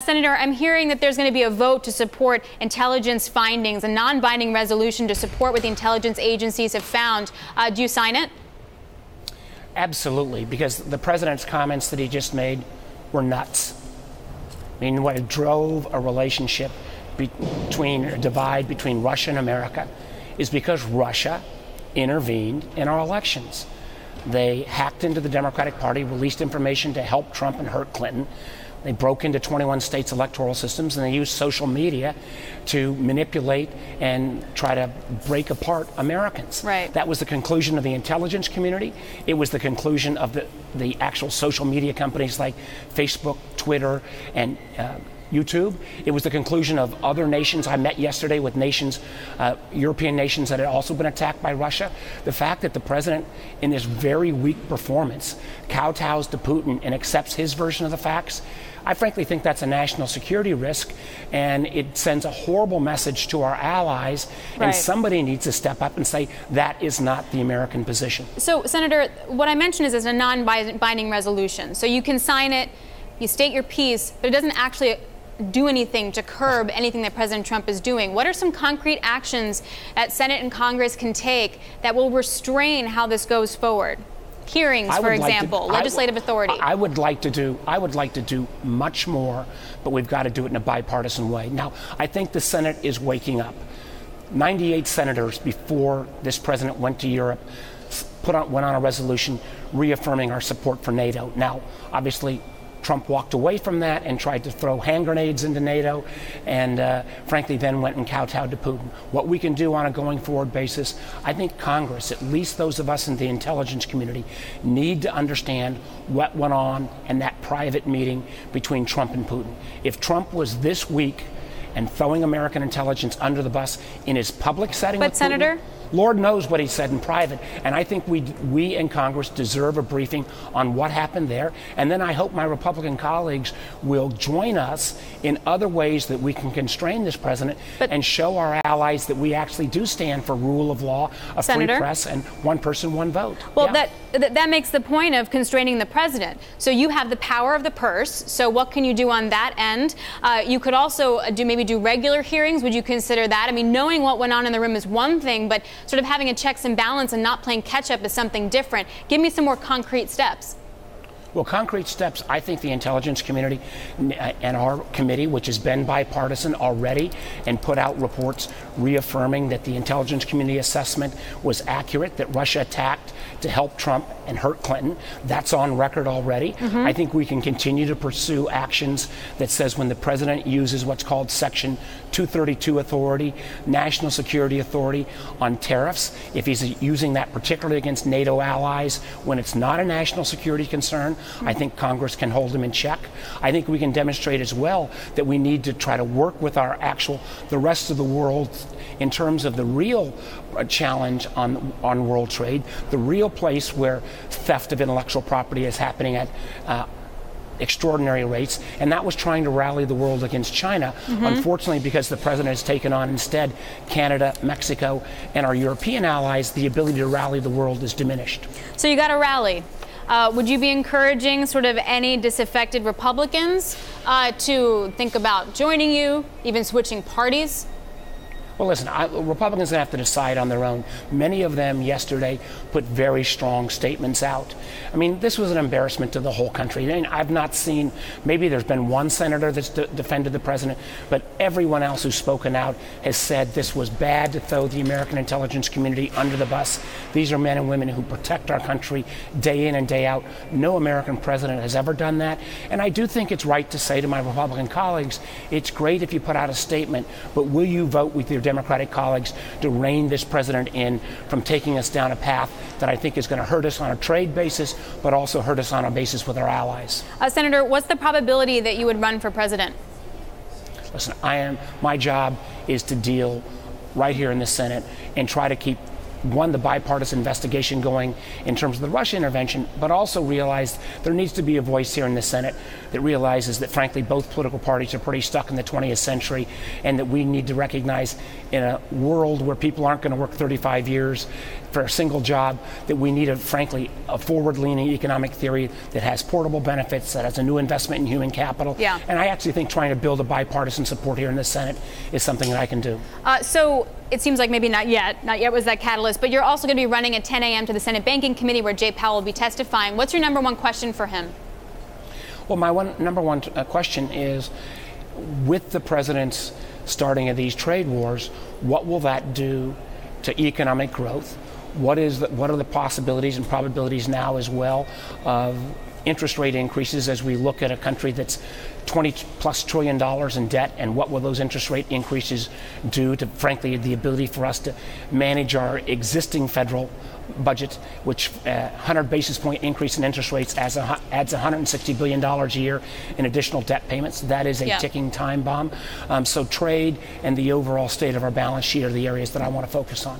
Senator, I'm hearing that there's going to be a vote to support intelligence findings, a non-binding resolution to support what the intelligence agencies have found. Do you sign it? Absolutely, because the president's comments that he just made were nuts. I mean, what drove a relationship divide between Russia and America is because Russia intervened in our elections. They hacked into the Democratic Party, released information to help Trump and hurt Clinton. They broke into 21 states' electoral systems, and they used social media to manipulate and try to break apart Americans. Right. That was the conclusion of the intelligence community. It was the conclusion of the actual social media companies like Facebook, Twitter, and YouTube. It was the conclusion of other nations. I met yesterday with nations, European nations that had also been attacked by Russia. The fact that the president, in this very weak performance, kowtows to Putin and accepts his version of the facts, I frankly think that's a national security risk, and it sends a horrible message to our allies, and somebody needs to step up and say that is not the American position. So, Senator, what I mentioned is it's a non-binding resolution. So you can sign it, you state your piece, but it doesn't actually do anything to curb anything that President Trump is doing. What are some concrete actions that Senate and Congress can take that will restrain how this goes forward? Hearings, for example, legislative authority. I would like to do much more, but we've got to do it in a bipartisan way. Now, I think the Senate is waking up. 98 senators before this president went to Europe went on a resolution reaffirming our support for NATO. Now, obviously, Trump walked away from that and tried to throw hand grenades into NATO and, frankly, then went and kowtowed to Putin. What we can do on a going forward basis, I think Congress, at least those of us in the intelligence community, need to understand what went on in that private meeting between Trump and Putin. If Trump was this weak and throwing American intelligence under the bus in his public setting with Putin, Senator, Lord knows what he said in private, and I think we in Congress deserve a briefing on what happened there, and then I hope my Republican colleagues will join us in other ways that we can constrain this president and show our allies that we actually do stand for rule of law, a free press, and one person, one vote. Well, that makes the point of constraining the president. So you have the power of the purse, so what can you do on that end? You could also maybe do regular hearings. Would you consider that? I mean, knowing what went on in the room is one thing, but sort of having a checks and balance and not playing catch up is something different. Give me some more concrete steps. Well, concrete steps, I think the intelligence community and our committee, which has been bipartisan already and put out reports reaffirming that the intelligence community assessment was accurate, that Russia attacked to help Trump and hurt Clinton. That's on record already. I think we can continue to pursue actions that says when the president uses what's called Section 232 authority, national security authority on tariffs, if he's using that particularly against NATO allies when it's not a national security concern, I think Congress can hold him in check. I think we can demonstrate as well that we need to try to work with the rest of the world in terms of the real challenge on world trade, the real place where theft of intellectual property is happening at extraordinary rates, and that was trying to rally the world against China. Unfortunately, because the president has taken on instead Canada, Mexico, and our European allies, the ability to rally the world is diminished. So you got to rally. Would you be encouraging sort of any disaffected Republicans to think about joining you, even switching parties? Well, listen, Republicans are going to have to decide on their own. Many of them yesterday put very strong statements out. I mean, this was an embarrassment to the whole country. I mean, I've not seen, maybe there's been one senator that's defended the president, but everyone else who's spoken out has said this was bad to throw the American intelligence community under the bus. These are men and women who protect our country day in and day out. No American president has ever done that. And I do think it's right to say to my Republican colleagues, it's great if you put out a statement, but will you vote with your Democratic colleagues to rein this president in from taking us down a path that I think is going to hurt us on a trade basis, but also hurt us on a basis with our allies. Senator, what's the probability that you would run for president? Listen, my job is to deal right here in the Senate and try to keep one, the bipartisan investigation going in terms of the Russia intervention, but also realized there needs to be a voice here in the Senate that realizes that, frankly, both political parties are pretty stuck in the 20th century, and that we need to recognize in a world where people aren't going to work 35 years for a single job, that we need, frankly, a forward-leaning economic theory that has portable benefits, that has a new investment in human capital. Yeah. And I actually think trying to build a bipartisan support here in the Senate is something that I can do. So it seems like maybe not yet was that catalyst, but you're also going to be running at 10 a.m. to the Senate Banking Committee where Jay Powell will be testifying. What's your number one question for him? Well, my number one question is, with the president's starting of these trade wars, what will that do to economic growth? What are the possibilities and probabilities now as well of interest rate increases as we look at a country that's $20+ trillion in debt, and what will those interest rate increases do to, frankly, the ability for us to manage our existing federal budget, which 100 basis point increase in interest rates adds $160 billion a year in additional debt payments. That is a ticking time bomb. So trade and the overall state of our balance sheet are the areas that I want to focus on.